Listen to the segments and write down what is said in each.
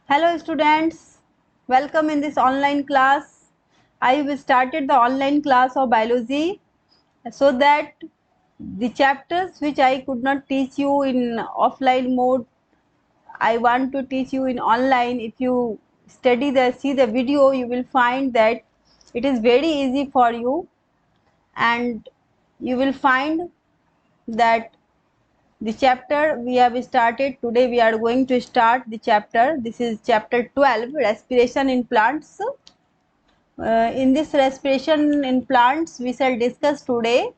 Hello students, welcome in this online class. I have started the online class of biology so that the chapters which I could not teach you in offline mode, I want to teach you in online. If you see the video, you will find that it is very easy for you, and you will find that the chapter we have started today, we are going to start the chapter. This is chapter 12, respiration in plants. In this respiration in plants, we shall discuss today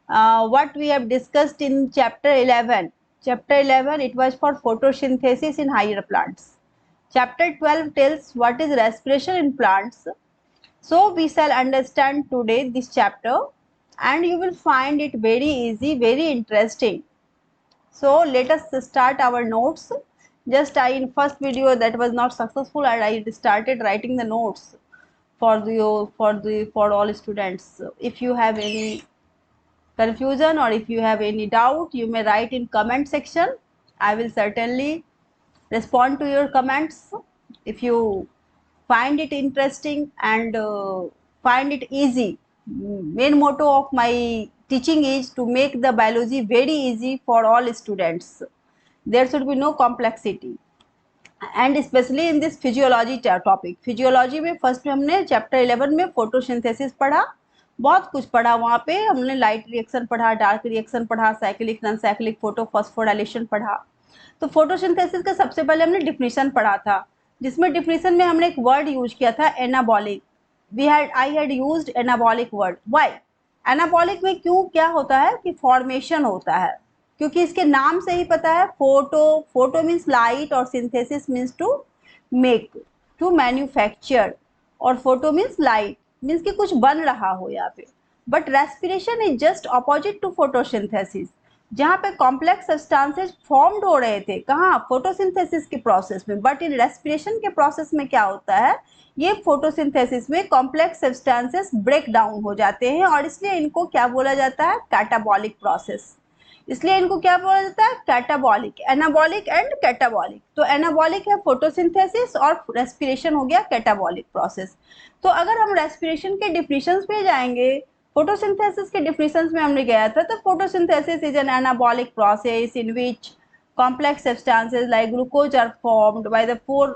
what we have discussed in chapter 11. Chapter 11, it was for photosynthesis in higher plants. Chapter 12 tells what is respiration in plants. So we shall understand today this chapter, and you will find it very easy, very interesting. So let us start our notes. Just I in first video that was not successful, and I started writing the notes for all students. If you have any confusion or if you have any doubt, you may write in comment section. I will certainly respond to your comments. If you find it interesting and find it easy, main motto of my teaching is to make the biology very easy for all students. There should be no complexity. And specially in this physiology topic, physiology में first में हमने chapter 11 में photosynthesis पढ़ा, बहुत कुछ पढ़ा वहाँ पे हमने, लाइट रिएक्शन पढ़ा, डार्क रिएक्शन पढ़ा, साइक्लिक नॉन साइक्लिक फोटोफॉस्फोराइलेशन पढ़ा. तो फोटोसिंथेसिस का सबसे पहले हमने डिफिनीशन पढ़ा था, जिसमें डिफिनीशन में हमने एक वर्ड यूज किया था anabolic. I had used anabolic word. Why anabolic में क्यों, क्या होता है कि फॉर्मेशन होता है, क्योंकि इसके नाम से ही पता है, फोटो मीन्स लाइट और synthesis means to make, to manufacture, और फोटो मीन्स लाइट, मीन्स कि कुछ बन रहा हो यहाँ पे. But respiration is just opposite to photosynthesis, जहाँ पे कॉम्प्लेक्स सब्सटेंसेस फॉर्म्ड हो रहे थे, कहाँ, फोटोसिंथेसिस के प्रोसेस में. बट इन रेस्पिरेशन के प्रोसेस में क्या होता है, ये फोटोसिंथेसिस में कॉम्प्लेक्स सब्सटेंसेस ब्रेक डाउन हो जाते हैं, और इसलिए इनको क्या बोला जाता है, कैटाबॉलिक प्रोसेस. इसलिए इनको क्या बोला जाता है, कैटाबॉलिक. Anabolic and catabolic. तो एनाबॉलिक है फोटोसिंथेसिस और रेस्पिरेशन हो गया कैटाबॉलिक प्रोसेस. तो अगर हम रेस्पिरेशन के डिफिनेशंस पे जाएंगे, फोटोसिंथेसिस के डिफिनेशंस में हमने गया था, तो photosynthesis is an anabolic process in which complex substances like glucose are formed by the four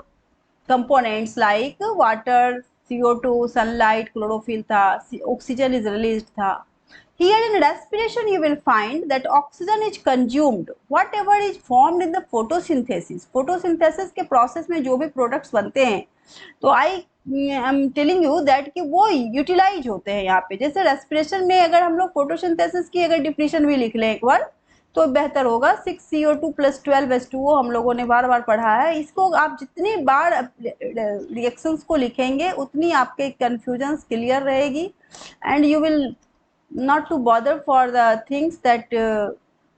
components like water, CO2, sunlight, chlorophyll था, oxygen is released था. Here in respiration you will find that oxygen is consumed, whatever is formed in the photosynthesis. photosynthesis के process में जो भी products बनते हैं, तो I am telling you that कि वो utilize होते हैं यहाँ पे. जैसे respiration में अगर हम लोग photosynthesis की अगर definition भी लिख लें एक बार, तो बेहतर होगा. 6CO2 + 12H2O हम लोगों ने बार बार पढ़ा है. इसको आप जितनी बार रिएक्शंस को लिखेंगे उतनी आपके कंफ्यूजन्स क्लियर रहेगी, and you will not to bother for the things that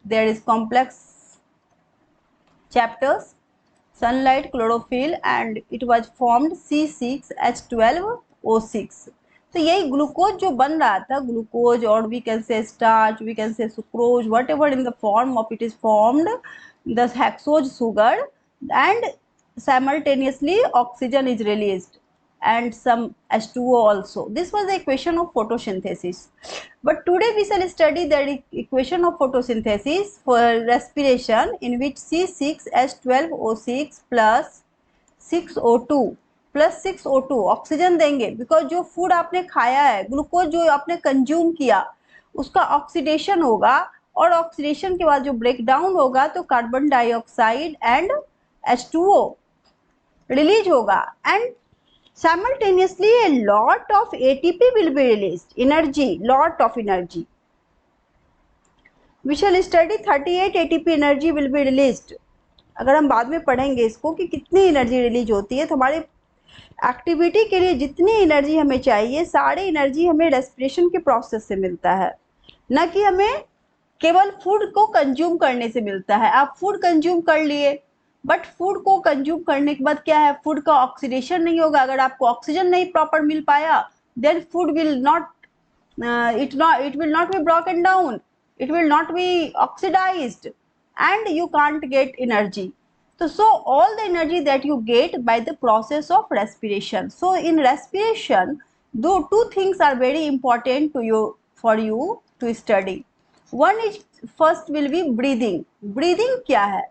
there is complex chapters. Sunlight, chlorophyll, and it was formed C6H12O6. तो यही ग्लूकोज जो बन रहा था, ग्लूकोज, और we can say starch, we can say sucrose, whatever in the form of it is formed the hexose sugar, and simultaneously oxygen is released and some H2O also. This was the equation of photosynthesis. But today we shall study the equation of photosynthesis for respiration, in which C6H12O6 plus 6O2 plus 6O2 oxygen देंगे, because जो food आपने खाया है, glucose जो आपने consume किया, उसका oxidation होगा, और ऑक्सीडेशन के बाद जो ब्रेक डाउन होगा तो carbon dioxide and H2O release होगा, and simultaneously a lot of ATP will be released, energy, lot of energy. We shall study 38 ATP energy will be released. अगर हम बाद में पढ़ेंगे इसको कि कितनी एनर्जी रिलीज होती है, तो हमारे एक्टिविटी के लिए जितनी एनर्जी हमें चाहिए, सारी एनर्जी हमें रेस्पिरेशन के प्रोसेस से मिलता है, न कि हमें केवल फूड को कंज्यूम करने से मिलता है. आप फूड कंज्यूम कर लिए, बट फूड को कंज्यूम करने के बाद क्या है, फूड का ऑक्सीडेशन नहीं होगा. अगर आपको ऑक्सीजन नहीं प्रॉपर मिल पाया, then food will not it will not be broken down, it will not be oxidized, and you can't get energy. So all the energy that you get by the process of respiration. So in respiration, though two things are very important to you for you to study. One is, first will be breathing. Breathing क्या है?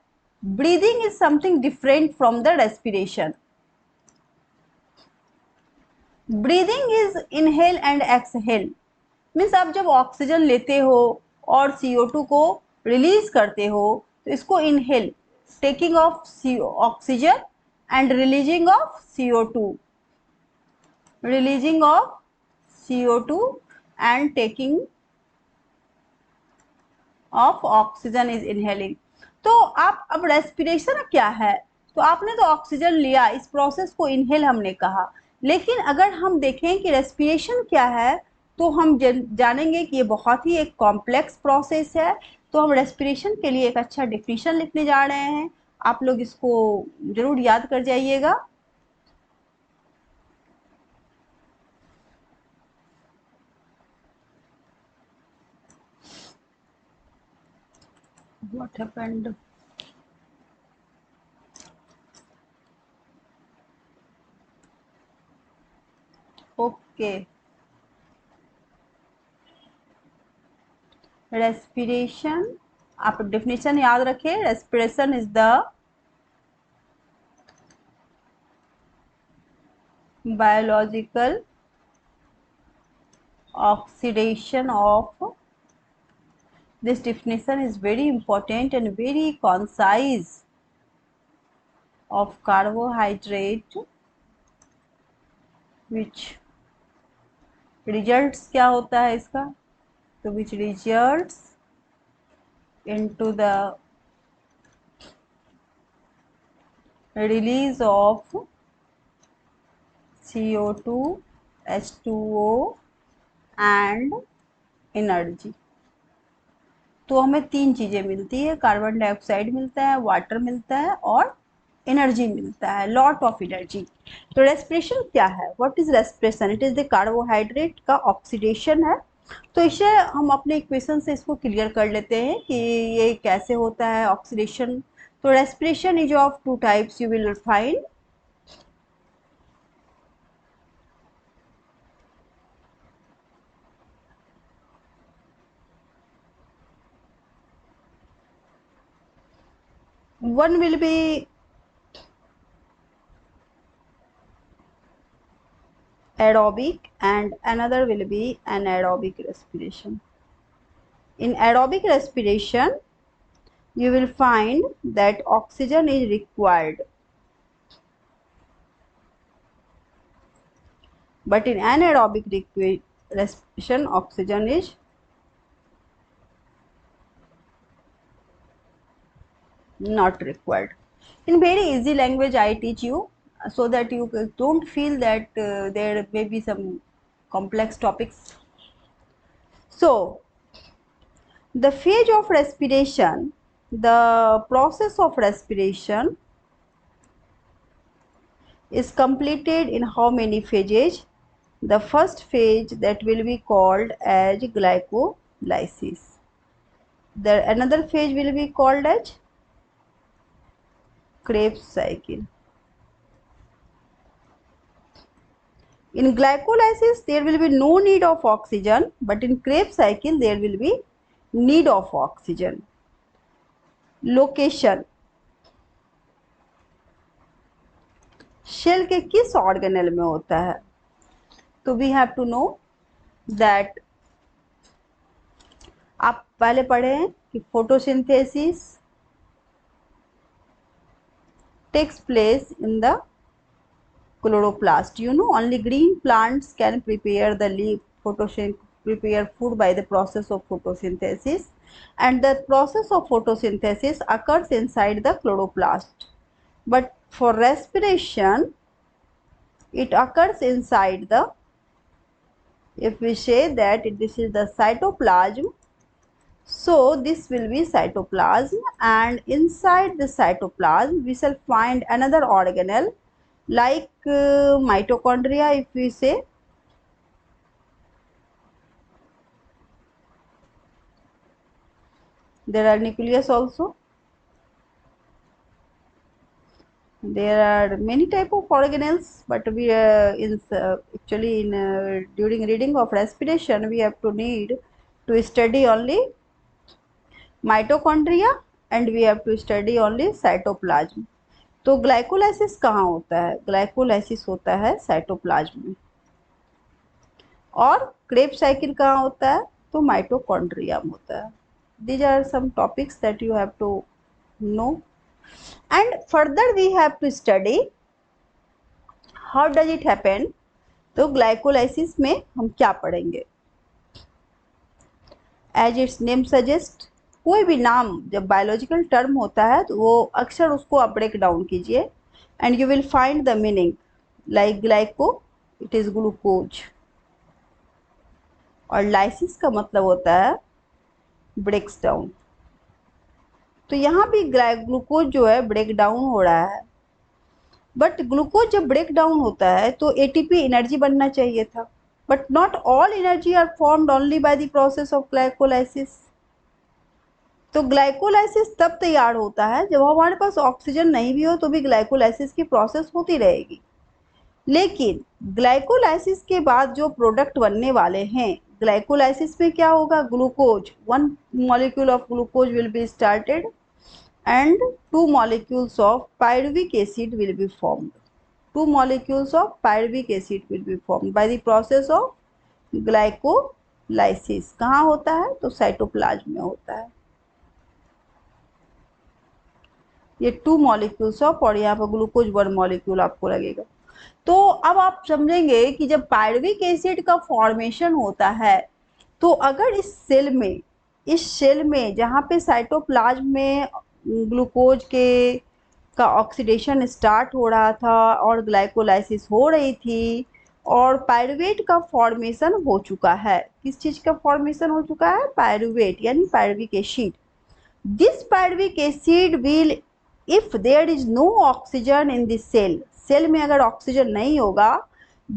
Breathing is something different from the respiration. Breathing is inhale and exhale. Means आप जब oxygen लेते हो और CO2 को release करते हो तो इसको inhale, taking of oxygen and releasing of CO2, releasing of CO2 and taking of oxygen is inhaling. तो आप अब रेस्पिरेशन क्या है? तो आपने तो ऑक्सीजन लिया, इस प्रोसेस को इनहेल हमने कहा, लेकिन अगर हम देखें कि रेस्पिरेशन क्या है तो हम जानेंगे कि ये बहुत ही एक कॉम्प्लेक्स प्रोसेस है. तो हम रेस्पिरेशन के लिए एक अच्छा डेफिनेशन लिखने जा रहे हैं, आप लोग इसको जरूर याद कर जाइएगा. What happened? Okay. रेस्पिरेशन, आप डेफिनेशन याद रखें. Respiration is the biological oxidation of, this definition is very important and very concise, of carbohydrate which results, क्या होता है इसका? तो which results into the release of CO2, H2O and energy. तो हमें तीन चीजें मिलती है, कार्बन डाइऑक्साइड मिलता है, वाटर मिलता है और एनर्जी मिलता है, लॉट ऑफ एनर्जी. तो रेस्पिरेशन क्या है? What is respiration? It is the carbohydrate का ऑक्सीडेशन है. तो इसे हम अपने इक्वेशन से इसको क्लियर कर लेते हैं कि ये कैसे होता है ऑक्सीडेशन. तो respiration is of two types, you will find. One will be aerobic and another will be anaerobic respiration. In aerobic respiration, you will find that oxygen is required, but in anaerobic respiration, oxygen is not required. In very easy language I teach you, so that you don't feel that there may be some complex topics. So the phase of respiration, the process of respiration is completed in how many phases? The first phase, that will be called as glycolysis. The another phase will be called as Krebs cycle. In glycolysis, there will be no need of oxygen, but in Krebs cycle, there will be need of oxygen. Location, cell के किस organelle में होता है? तो we have to know that, आप पहले पढ़े हैं कि photosynthesis takes place in the chloroplast. You know, only green plants can prepare the leaf prepare food by the process of photosynthesis, and the process of photosynthesis occurs inside the chloroplast. But for respiration, it occurs inside the, if we say that this is the cytoplasm, so this will be cytoplasm, and inside the cytoplasm we shall find another organelle like mitochondria, if we say. There are nucleus also. There are many type of organelles, but we actually in during reading of respiration we have to need to study only mitochondria and we have to study only cytoplasm. तो glycolysis कहाँ होता है? Glycolysis होता है cytoplasm में। और Krebs cycle कहाँ होता है? तो माइटोकॉन्ड्रिया में होता है। These are some topics that you have to know. And further we have to study how does it happen. तो ग्लाइकोलाइसिस में हम क्या पढ़ेंगे? एज इट्स नेम सजेस्ट, कोई भी नाम जब बायोलॉजिकल टर्म होता है तो वो अक्सर उसको आप ब्रेक डाउन कीजिए and you will find the meaning. Like glyco it is glucose और लाइसिस का मतलब होता है ब्रेक्स डाउन। तो यहाँ भी ग्लूकोज जो है ब्रेक डाउन हो रहा है, बट ग्लूकोज जब ब्रेक डाउन होता है तो एटीपी एनर्जी बनना चाहिए था, but not all energy are formed only by the process of glycolysis. तो ग्लाइकोलाइसिस तब तैयार होता है जब हमारे पास ऑक्सीजन नहीं भी हो तो भी ग्लाइकोलाइसिस की प्रोसेस होती रहेगी। लेकिन ग्लाइकोलाइसिस के बाद जो प्रोडक्ट बनने वाले हैं, ग्लाइकोलाइसिस में क्या होगा? Glucose, one molecule of glucose will be started and two molecules of pyruvic acid will be formed. Two molecules of pyruvic acid will be formed by the process of glycolysis. कहाँ होता है? तो cytoplasm में होता है। ये to molecules of और यहाँ पर ग्लूकोज वन मॉलिक्यूल आपको लगेगा। तो अब आप समझेंगे कि जब पायरुविक एसिड का फॉर्मेशन होता है तो अगर इस सेल में जहाँ पे साइटोप्लाज्म में ग्लूकोज के का ऑक्सीडेशन स्टार्ट हो रहा था और ग्लाइकोलाइसिस हो रही थी और पायरुवेट का फॉर्मेशन हो चुका है। किस चीज का फॉर्मेशन हो चुका है? पायरुवेट यानी pyruvic acid. This pyruvic acid will, if there is no oxygen in this cell, cell में अगर ऑक्सीजन नहीं होगा,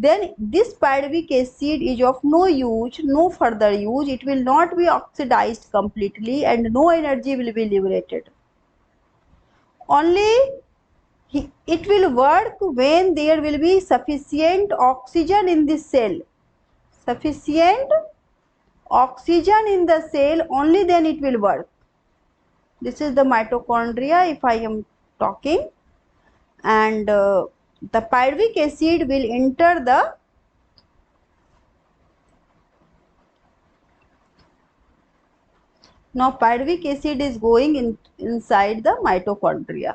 then this pyruvic acid is of no use, no further use, it will not be oxidized completely and no energy will be liberated. Only it will work when there will be sufficient oxygen in the cell. Sufficient oxygen in the cell, only then it will work. This is the mitochondria if I am talking, and the pyruvic acid will enter the now pyruvic acid is going inside the mitochondria.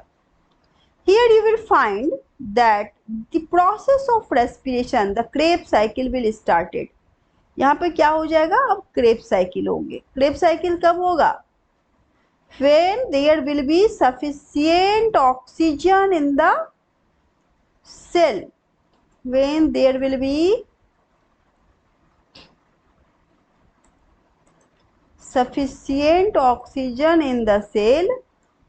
Here you will find that the process of respiration, the Krebs cycle will started. यहाँ पे क्या हो जाएगा? अब Krebs cycle होंगे। Krebs cycle कब होगा? When there will be sufficient oxygen in the cell. When there will be sufficient oxygen in the cell,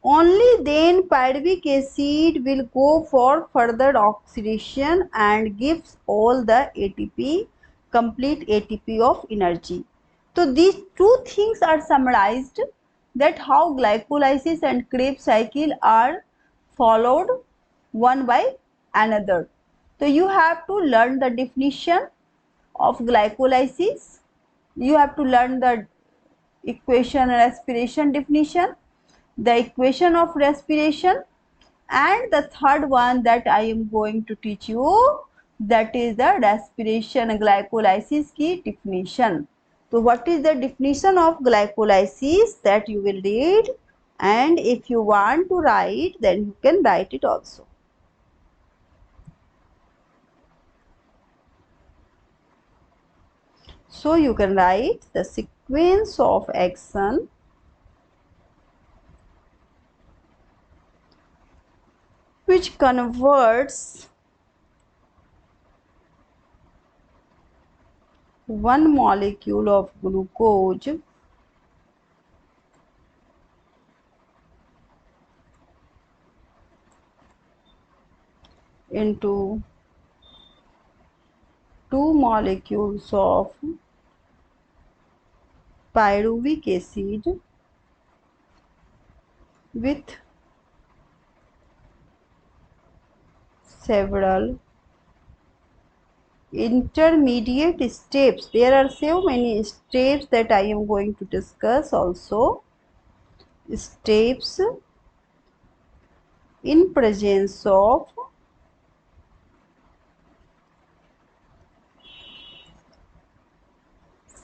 only then pyruvic acid will go for further oxidation and gives all the ATP, complete ATP of energy. So these two things are summarized, that how glycolysis and Krebs cycle are followed one by another. So you have to learn the definition of glycolysis. You have to learn the equation respiration definition, the equation of respiration, and the third one that I am going to teach you, that is the respiration glycolysis की definition. So what is the definition of glycolysis, that you will read, and if you want to write then you can write it also. So you can write the sequence of action which converts one molecule of glucose into two molecules of pyruvic acid with several intermediate steps. There are so many steps that I am going to discuss also. Steps in presence of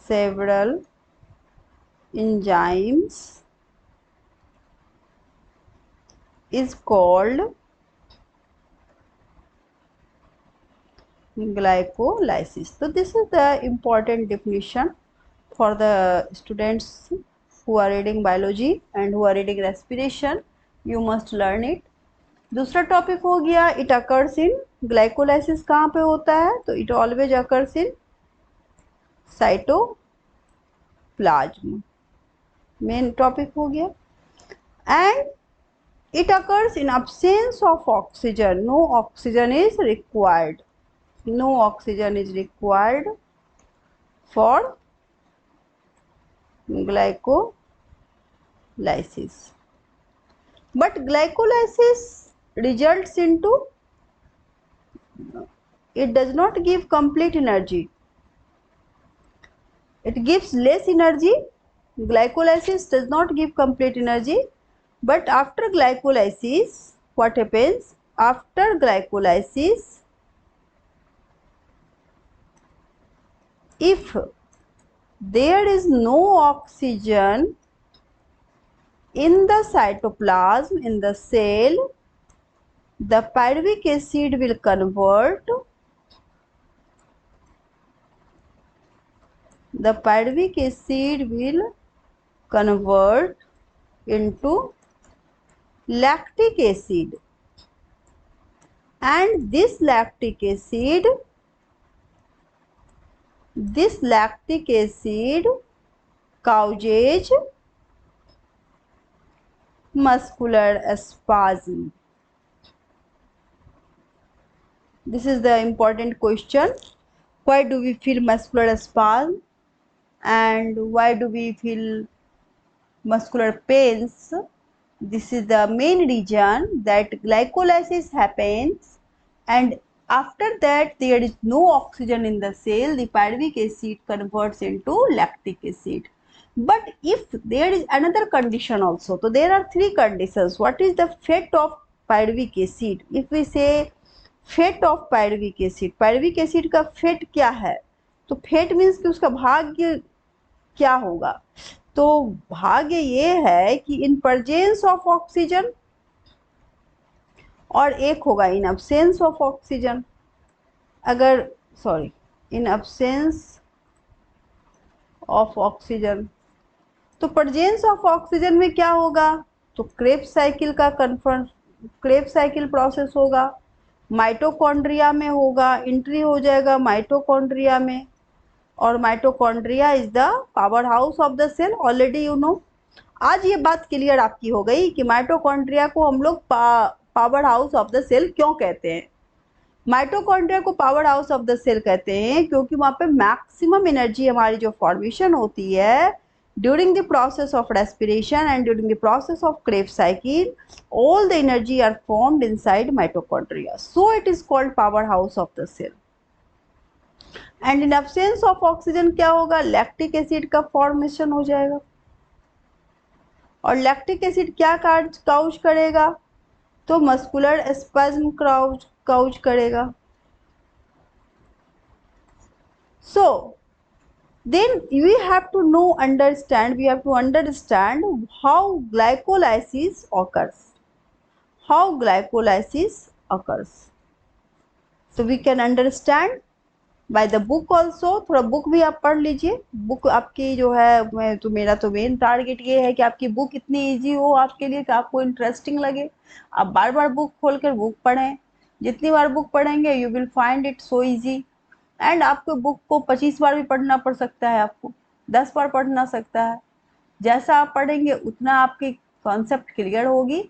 several enzymes is called glycolysis. So this is the important definition for the students who are reading biology and who are reading respiration. You must learn it. दूसरा topic हो गया it occurs in glycolysis कहाँ पे होता है तो it always occurs in cytoplasm main topic हो गया and it occurs in absence of oxygen. No oxygen is required. No oxygen is required for glycolysis. But glycolysis results into, it does not give complete energy. It gives less energy. Glycolysis does not give complete energy. But after glycolysis, what happens? After glycolysis, if there is no oxygen in the cytoplasm, in the cell, the pyruvic acid will convert into lactic acid, and this lactic acid causes muscular spasm. This is the important question. Why do we feel muscular spasm and why do we feel muscular pains? This is the main reason that glycolysis happens, and after that there is no oxygen in the cell, the pyruvic acid converts into lactic acid. But if there is another condition also, so there are three conditions. What is the fate of pyruvic acid? If we say fate of pyruvic acid का fate क्या है? तो fate means कि उसका भाग्य क्या होगा? तो भाग्य ये है कि इन प्रेजेंस ऑफ ऑक्सीजन, और एक होगा इन अब्सेंस ऑफ ऑक्सीजन. अगर इन अब्सेंस ऑफ ऑक्सीजन, तो प्रेजेंस ऑफ ऑक्सीजन में क्या होगा? तो क्रेब्स साइकिल प्रोसेस होगा, माइटोकॉन्ड्रिया में होगा, एंट्री हो जाएगा माइटोकॉन्ड्रिया में, और mitochondria is the powerhouse of the cell. Already you know, आज ये बात क्लियर आपकी हो गई कि माइटोकॉन्ड्रिया को हम लोग powerhouse of the cell क्यों कहते हैं. माइटोकॉन्ड्रिया को powerhouse of the cell कहते हैं क्योंकि वहां पे मैक्सिमम एनर्जी हमारी जो फॉर्मेशन होती है during the process of respiration and during the process of Krebs cycle, all the energy are formed inside mitochondria. So it is called powerhouse of the cell. And in absence of oxygen क्या होगा? Lactic acid का formation हो जाएगा, और lactic acid क्या cause करेगा? तो muscular spasm cause करेगा. So then we have to understand how glycolysis occurs. So we can understand by the book also. थोड़ा बुक भी आप पढ़ लीजिए. बुक आपकी जो है, मेरा तो मेन टारगेट ये है कि आपकी बुक इतनी इजी हो आपके लिए कि आपको इंटरेस्टिंग लगे. आप बार बार बुक खोलकर बुक पढ़ें. जितनी बार बुक पढ़ेंगे you will find it so easy. And आपको बुक को 25 बार भी पढ़ना पड़ सकता है, आपको 10 बार पढ़ना सकता है. जैसा आप पढ़ेंगे उतना आपकी कॉन्सेप्ट क्लियर होगी.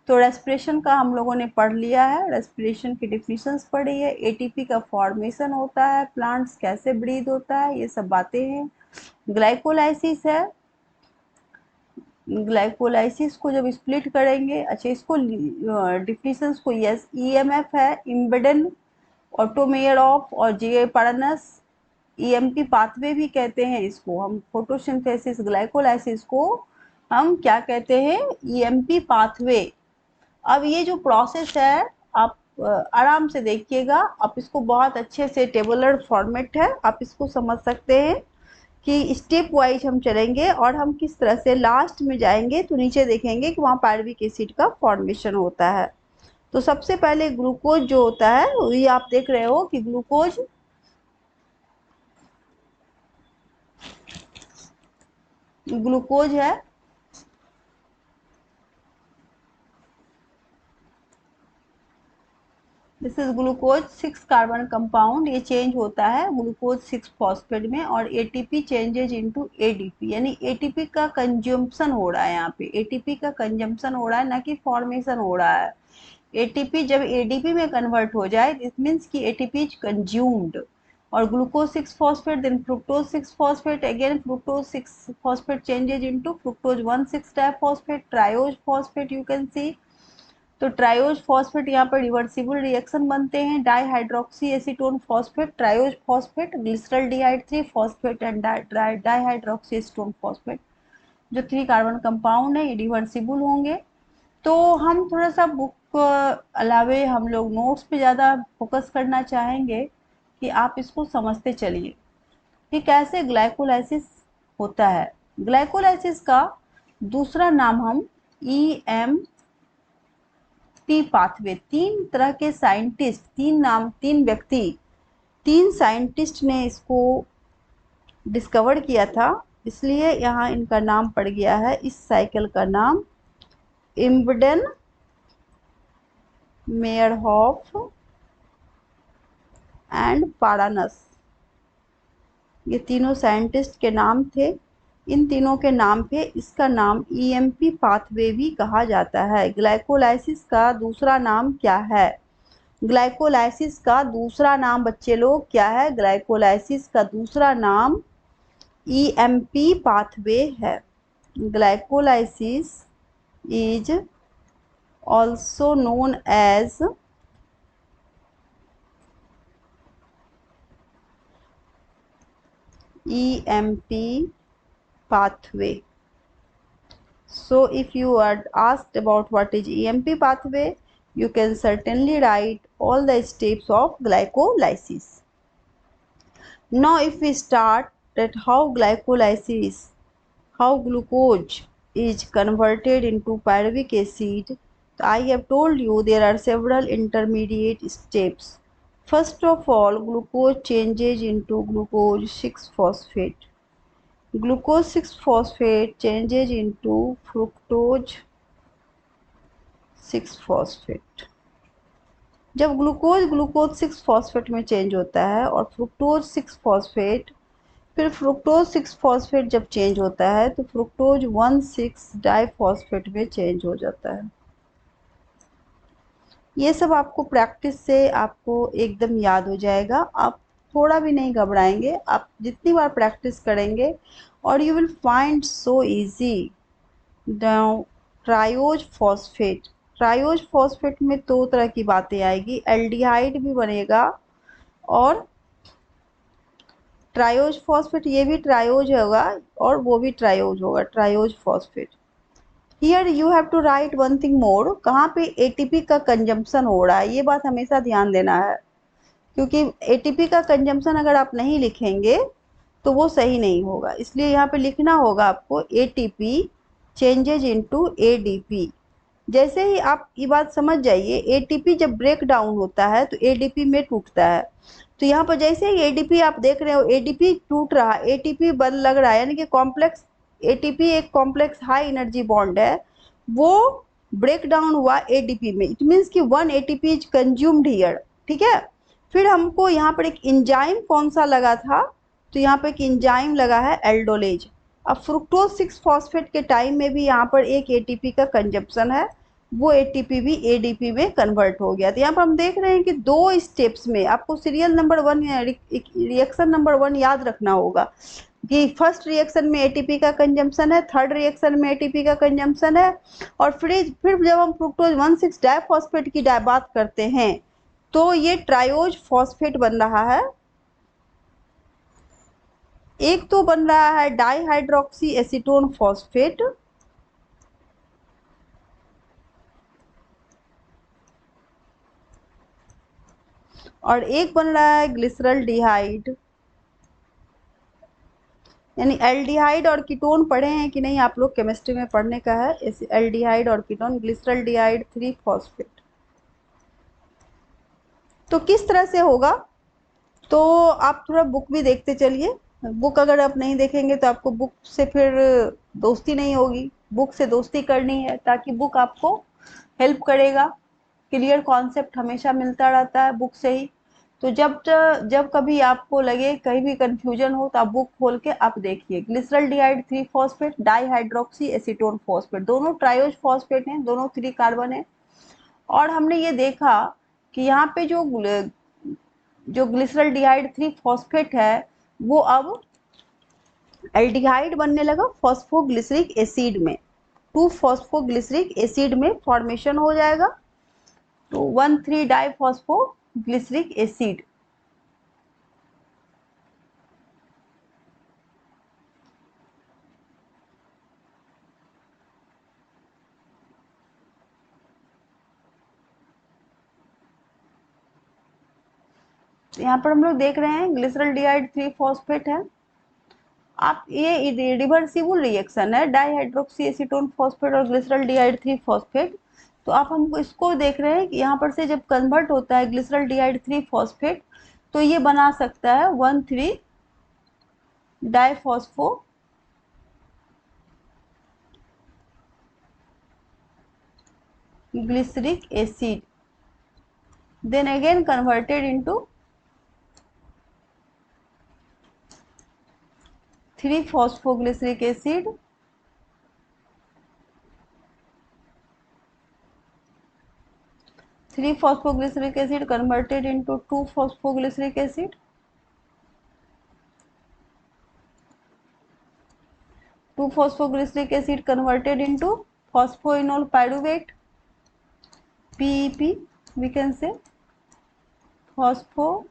तो रेस्पिरेशन का हम लोगों ने पढ़ लिया है, रेस्पिरेशन की डिफिनेशंस पढ़ी है, एटीपी का फॉर्मेशन होता है, प्लांट्स कैसे ब्रीद होता है, ये सब बातें हैं. ग्लाइकोलाइसिस है, ग्लाइकोलाइसिस को जब स्प्लिट करेंगे, अच्छा इसको डिफिनेशंस को, यस ईएमएफ है इम्बेडेन ऑटोमेयर ऑफ और जे पारानस, ईएमपी पाथवे भी कहते हैं इसको हम, फोटोसिंथेसिस ग्लाइकोलाइसिस को हम क्या कहते हैं, ईएमपी पाथवे। अब ये जो प्रोसेस है आप आराम से देखिएगा, आप इसको बहुत अच्छे से टेबुलर फॉर्मेट है, आप इसको समझ सकते हैं कि स्टेप वाइज हम चलेंगे और हम किस तरह से लास्ट में जाएंगे तो नीचे देखेंगे कि वहाँ पायरुविक एसिड का फॉर्मेशन होता है। तो सबसे पहले ग्लूकोज जो होता है, वही आप देख रहे हो कि ग्लूकोज है, this is glucose 6 carbon compound, ये चेंज होता है ग्लूकोज 6 फॉस्फेट में और एटीपी चेंजेज इनटू एडीपी, यानी एटीपी का कंजम्पशन हो रहा है, यहाँ पे एटीपी का कंजम्पशन हो रहा है, ना कि फॉर्मेशन हो रहा है। एटीपी जब एडीपी में कन्वर्ट हो जाए दिस मीन्स कि एटीपी इज कंज्यूम्ड, और glucose 6 phosphate then fructose 6 phosphate, again fructose 6 phosphate changes into fructose 1,6 diphosphate, triose phosphate you can see. तो ट्रायोज फॉस्फेट यहाँ पर रिवर्सिबल रिएक्शन बनते हैं, dihydroxy acetone phosphate, triose phosphate, glyceraldehyde 3 phosphate and dihydroxy acetone phosphate, जो 3 carbon compound है ये reversible होंगे। तो हम थोड़ा सा बुक अलावे हम लोग नोट्स पे ज़्यादा फोकस करना चाहेंगे कि आप इसको समझते चलिए कि कैसे ग्लाइकोलाइसिस होता है। ग्लाइकोलाइसिस का दूसरा नाम हम EMP पाथवे, 3 तरह के साइंटिस्ट, 3 व्यक्ति, 3 साइंटिस्ट ने इसको डिस्कवर किया था, इसलिए यहाँ इनका नाम पड़ गया है, इस साइकिल का नाम इम्बडेन, मेयरहॉफ एंड पारानस, ये तीनों साइंटिस्ट के नाम थे। इन तीनों के नाम पे इसका नाम EMP पाथवे भी कहा जाता है। ग्लाइकोलाइसिस का दूसरा नाम क्या है? ग्लाइकोलाइसिस का दूसरा नाम बच्चे लोग क्या है? ग्लाइकोलाइसिस का दूसरा नाम EMP पाथवे है। Glycolysis is also known as EMP pathway. So if you are asked about what is EMP pathway, you can certainly write all the steps of glycolysis. Now if we start that how glycolysis, how glucose is converted into pyruvic acid, I have told you there are several intermediate steps. First of all, glucose changes into glucose 6 phosphate. Glucose 6 phosphate changes into fructose 6 phosphate. जब glucose 6 phosphate में change होता है और fructose 6 phosphate, फिर fructose 6 phosphate जब change होता है तो फ्रुक्टोज 1,6 डाइफॉस्फेट में चेंज हो जाता है। ये सब आपको प्रैक्टिस से आपको एकदम याद हो जाएगा, आप थोड़ा भी नहीं घबराएंगे, आप जितनी बार प्रैक्टिस करेंगे और you will find so easy. Now triose phosphate, triose phosphate में 2 तरह की बातें आएगी, एल्डिहाइड भी बनेगा और ट्रायोज फॉस्फेट, ये भी ट्रायोज होगा और वो भी ट्रायोज होगा, triose phosphate. Here you have to write one thing more, कहाँ पे एटीपी का कंजम्पशन हो रहा है, ये बात हमेशा ध्यान देना है, क्योंकि एटीपी का कंजम्पशन अगर आप नहीं लिखेंगे तो वो सही नहीं होगा, इसलिए यहाँ पे लिखना होगा आपको एटीपी चेंजेज इनटू एडीपी। जैसे ही आप ये बात समझ जाइए, एटीपी जब ब्रेक डाउन होता है तो एडीपी में टूटता है, तो यहाँ पर जैसे ही एडीपी आप देख रहे हो, एडीपी टूट रहा है, एटीपी बन लग रहा है, यानी कि कॉम्प्लेक्स एटीपी एक कॉम्प्लेक्स हाई एनर्जी बॉन्ड है, वो ब्रेक डाउन हुआ एडीपी में, इट मीन्स कि 1 एटीपी इज कंज्यूम्ड हियर, ठीक है। फिर हमको यहाँ पर एक इंजाइम कौन सा लगा था, तो यहाँ पर एक इंजाइम लगा है एल्डोलेज। अब फ्रुक्टोज 6 फॉस्फेट के टाइम में भी यहाँ पर एक एटीपी का कंजप्शन है, वो एटीपी भी एडीपी में कन्वर्ट हो गया। तो यहाँ पर हम देख रहे हैं कि 2 स्टेप्स में आपको सीरियल नंबर 1 रिएक्शन नंबर 1 याद रखना होगा। कि फर्स्ट रिएक्शन में एटीपी का कंजम्पशन है, थर्ड रिएक्शन में एटीपी का कंजम्पशन है, और फिर जब हम फ्रुक्टोज 1,6 डाइफॉस्फेट की बात करते हैं तो ये ट्रायोज फॉस्फेट बन रहा है। एक तो बन रहा है डाईहाइड्रोक्सी एसीटोन फॉस्फेट, और एक बन रहा है ग्लिसरल्डिहाइड। यानी एल्डिहाइड और कीटोन पढ़े हैं कि नहीं आप लोग, केमिस्ट्री में पढ़ने का है एल्डिहाइड और कीटोन, ग्लिसरल्डिहाइड 3 फॉस्फेट। तो किस तरह से होगा, तो आप थोड़ा बुक भी देखते चलिए। बुक अगर आप नहीं देखेंगे तो आपको बुक से फिर दोस्ती नहीं होगी, बुक से दोस्ती करनी है ताकि बुक आपको हेल्प करेगा। क्लियर कॉन्सेप्ट हमेशा मिलता रहता है बुक से ही। तो जब कभी आपको लगे कहीं भी कंफ्यूजन हो तो आप बुक खोल के आप देखिए। Glyceraldehyde 3 phosphate, dihydroxy acetone phosphate, दोनों ट्रायोज फॉस्फेट हैं, दोनों 3 कार्बन है। और हमने ये देखा कि यहाँ पे जो ग्लिसरल्डिहाइड 3 फॉस्फेट है वो अब एल्डिहाइड बनने लगा फॉस्फोग्लिसरिक एसिड में, 2 फॉस्फोग्लिसरिक एसिड में फॉर्मेशन हो जाएगा। तो 1,3 डाइफॉस्फोग्लिसरिक एसिड। यहाँ पर हम लोग देख रहे हैं ग्लिसरल्डिहाइड 3 फॉस्फेट है। आप ये रिवर्सिबल रिएक्शन है, डाईहाइड्रोक्सी एसीटोन फॉस्फेट और ग्लिसरल्डिहाइड 3 फॉस्फेट। तो आप हम इसको देख रहे हैं कि यहाँ पर से जब कन्वर्ट होता है ग्लिसरल्डिहाइड 3 फॉस्फेट तो ये बना सकता है 1,3 डाइफॉस्फो glyceric acid, then again converted into 3 phosphoglyceric acid, converted into 2 phosphoglyceric acid, 2 phosphoglyceric acid converted into phosphoenol pyruvate, PEP, we can say phospho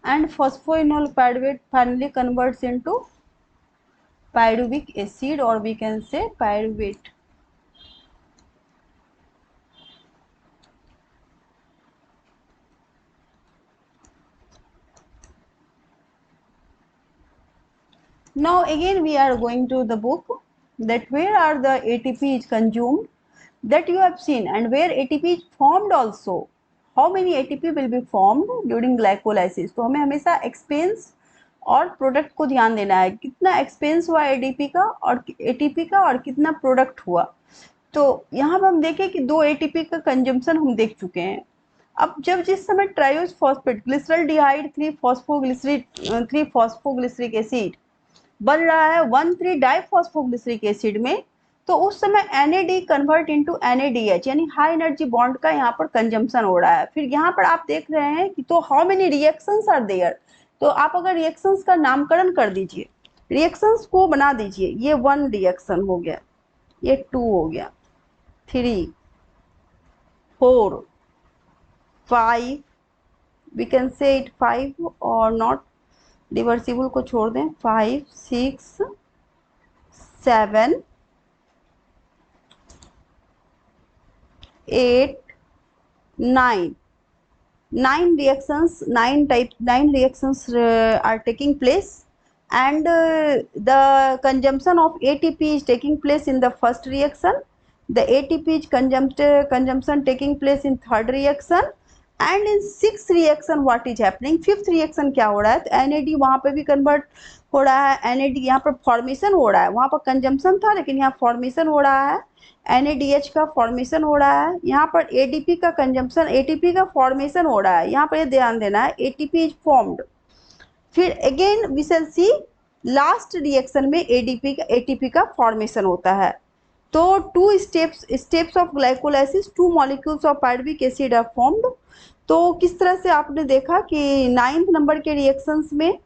and phosphoenol pyruvate finally converts into pyruvic acid, or we can say pyruvate. Now again we are going to the book, that where are the ATP is consumed, that you have seen, and where ATP is formed also. How many ATP will be formed during glycolysis? तो हमें हमेशा expense और product को ध्यान देना है, कितना expense हुआ एडीपी का और एटीपी का और कितना प्रोडक्ट हुआ। तो यहाँ पर हम देखें कि 2 एटीपी का कंजम्पशन हम देख चुके हैं। अब जिस समय triose phosphate glyceraldehyde 3 phosphoglyceric acid बन रहा है 1,3 डाइफॉस्फोग्लिसरिक एसिड में, तो उस समय NAD कन्वर्ट इनटू NADH यानी हाई एनर्जी बॉन्ड का यहाँ पर कंजम्पशन हो रहा है। फिर यहाँ पर आप देख रहे हैं कि तो how many reactions are there, तो आप अगर रिएक्शंस का नामकरण कर दीजिए, रिएक्शंस को बना दीजिए। ये 1 रिएक्शन हो गया, ये 2 हो गया, 3, 4, 5, वी कैन से इट 5 और नॉट रिवर्सिबल को छोड़ दें, 5, 6, 7, 8, 9. 9 reactions are taking place, and the consumption of ATP is taking place in the first reaction. The ATP is consumption taking place in third reaction, and in sixth reaction what is happening, fifth reaction क्या हो रहा है, तो NAD वहाँ पे भी convert हो रहा है, NAD यहाँ पर फॉर्मेशन हो रहा है, वहाँ पर कंजम्पशन था लेकिन यहाँ फॉर्मेशन हो रहा है, NADH का फॉर्मेशन हो रहा है, यहाँ पर ADP का कंजम्पशन, ATP का फॉर्मेशन हो रहा है, यहाँ पर ये ध्यान देना है, ATP इज फॉर्म्ड। फिर again we shall see last reaction में ATP का फॉर्मेशन होता है। तो two steps of glycolysis, two molecules of pyruvic acid are formed. तो किस तरह से आपने देखा कि 9th नंबर के रिएक्शंस में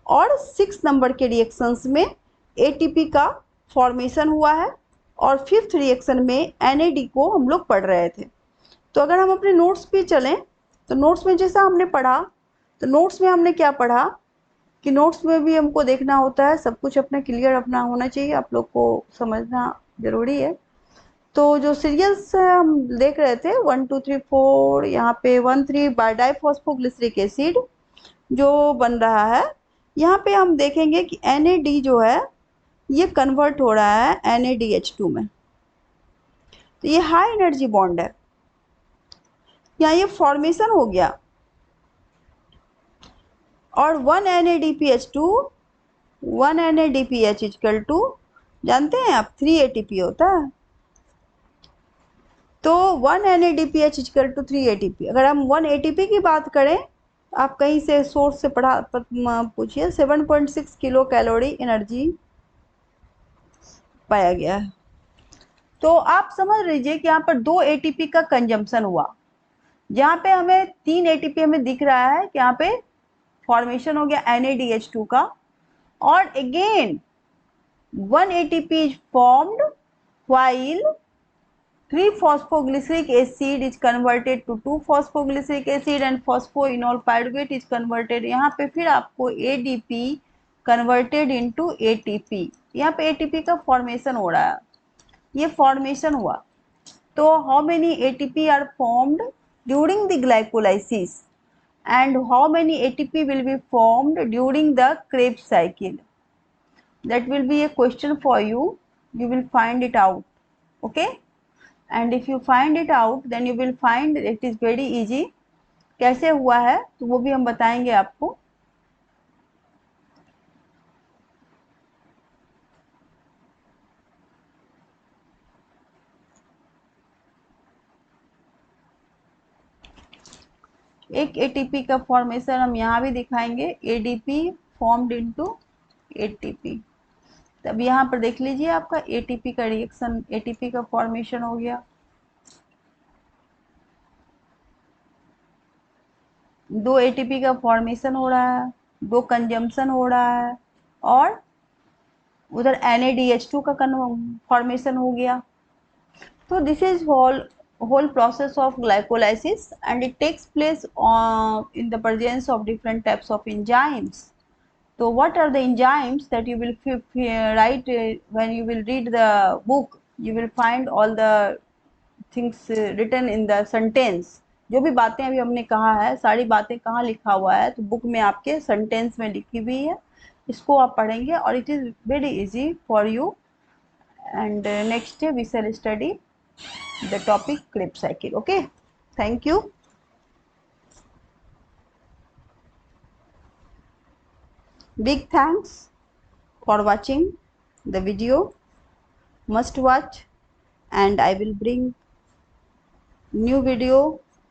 और 6th नंबर के रिएक्शंस में एटीपी का फॉर्मेशन हुआ है, और 5th रिएक्शन में एनएडी को हम लोग पढ़ रहे थे। तो अगर हम अपने नोट्स पे चलें तो नोट्स में जैसा हमने पढ़ा, तो नोट्स में हमने क्या पढ़ा कि नोट्स में भी हमको देखना होता है, सब कुछ अपना क्लियर अपना होना चाहिए, आप लोग को समझना ज़रूरी है। तो जो सीरियल्स हम देख रहे थे 1 2 3 4, यहाँ पे 1 3 डाइफॉस्फोग्लिसरिक एसिड जो बन रहा है, यहाँ पे हम देखेंगे कि NAD जो है ये कन्वर्ट हो रहा है NADH2 में। तो ये हाई एनर्जी बॉन्ड है, यहाँ ये फॉर्मेशन हो गया, और 1 NADPH2 1 NADPH इक्वल टू, जानते हैं आप 3 ATP होता है। तो 1 NADPH इक्वल टू 3 ATP। अगर हम 1 ATP की बात करें, आप कहीं से सोर्स से पढ़ा पूछिए, 7.6 किलो कैलोरी एनर्जी पाया गया है। तो आप समझ लीजिए कि यहाँ पर 2 ATP का कंजम्पशन हुआ, जहाँ पे हमें 3 ATP हमें दिख रहा है कि यहाँ पे फॉर्मेशन हो गया NADH2 का, और again 1 ATP is formed while 3-phosphoglyceric acid is converted to 2-phosphoglyceric acid and phosphoenol pyruvate is converted। यहाँ पे फिर आपको ADP converted into ATP, यहाँ पे ATP का फॉर्मेशन हो रहा है, ये फॉर्मेशन हुआ। तो how many ATP are formed during the glycolysis and how many ATP will be formed during the Krebs cycle? That will be a question for you. You will find it out, okay? And if you find it out, then you will find it is very easy। कैसे हुआ है तो वो भी हम बताएंगे आपको। एक एटीपी का फॉर्मेशन हम यहाँ भी दिखाएंगे, एडीपी फॉर्म्ड इनटू एटीपी। तब यहाँ पर देख लीजिए आपका एटीपी का रिएक्शन, एटीपी का फॉर्मेशन हो गया, 2 एटीपी का फॉर्मेशन हो रहा है, 2 कंजम्पशन हो रहा है, और उधर NADH2 का फॉर्मेशन हो गया। तो this is whole process of glycolysis, and it takes place in the presence of different types of enzymes. So what are the enzymes that you will write when you will read the book? You will find all the things written in the sentence। जो भी बातें अभी हमने कहा है, सारी बातें कहाँ लिखा हुआ है, तो बुक में आपके सेंटेंस में लिखी हुई है, इसको आप पढ़ेंगे और it is very easy for you. And next we shall study the topic Krebs cycle। okay, thank you। Big thanks for watching the video, must watch, and I will bring new video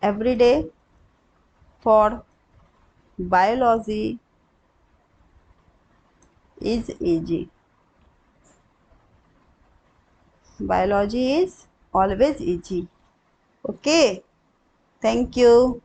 every day for biology is easy। Biology is always easy। okay, thank you।